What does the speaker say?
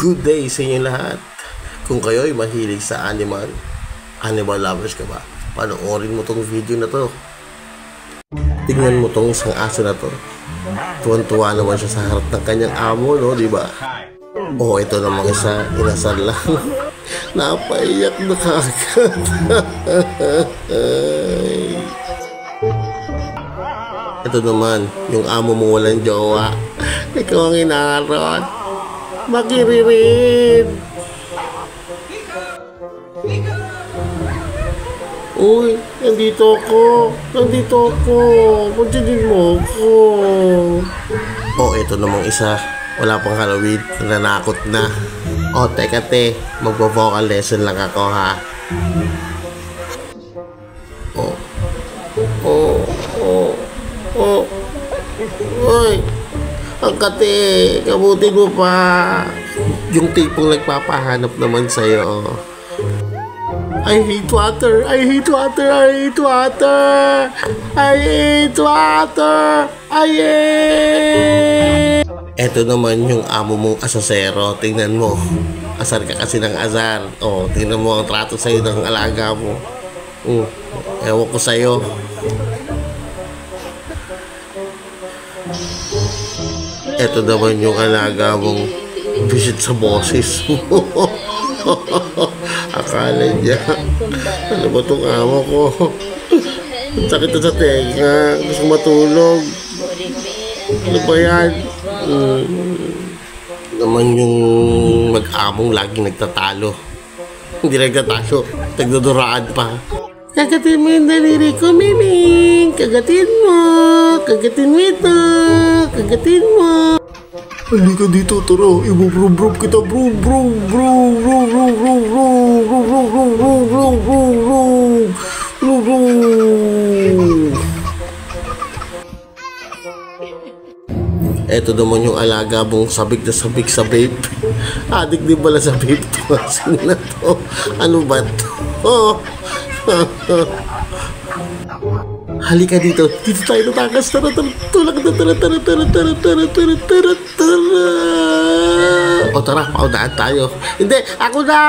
Good day sa inyo lahat. Kung kayo ay mahilig sa animal lovers ka ba, panoorin mo tong video na to. Tingnan mo tong isang aso na to. Tuwan-tuwa naman siya sa harap ng kanyang amo, no, di ba? Oh, ito namang isa, inasal lang. Napaiyak na kagad. Ito naman, yung amo mo walang jowa. Ikaw ang inaarot. Makiririn. Uy, nandito ako. Kuntinin mo ako. Oh, ito namang isa. Wala pang Halloween. Nanakot na. Oh, teka te. Magpo-vocal lesson lang ako, ha. Uy, ang kate, kabutin mo pa. Yung tipong nagpapahanap naman sa'yo. I hate water. Eto naman yung amo mong asasero. Tingnan mo. Asar ka kasi ng asar. Oh, tingnan mo ang trato sa'yo ng alaga mo. Ewan ko sa'yo. Eto naman yung alaga mong visit sa boses mo. Akala niya, ano ba itong amo ko? Sakit na sa tenga, gusto matulog. Ano ba yan? Naman yung mag-among laging nagtatalo. Hindi nagtatalo, nagduduraan pa. Kagatin mo yung daliri ko, Miming. Kagatin mo ito. Kagatin mo. Halika dito, tara. Ibo-bro-bro kita, bro. Eto naman yung alaga mong sabik na sabik sa vape. Adik din pala sa vape to. Sino na to? Ano ba to? Halika dito. Dito tayo natakas. Tara. O tara, paunaan tayo. Hindi, ako na!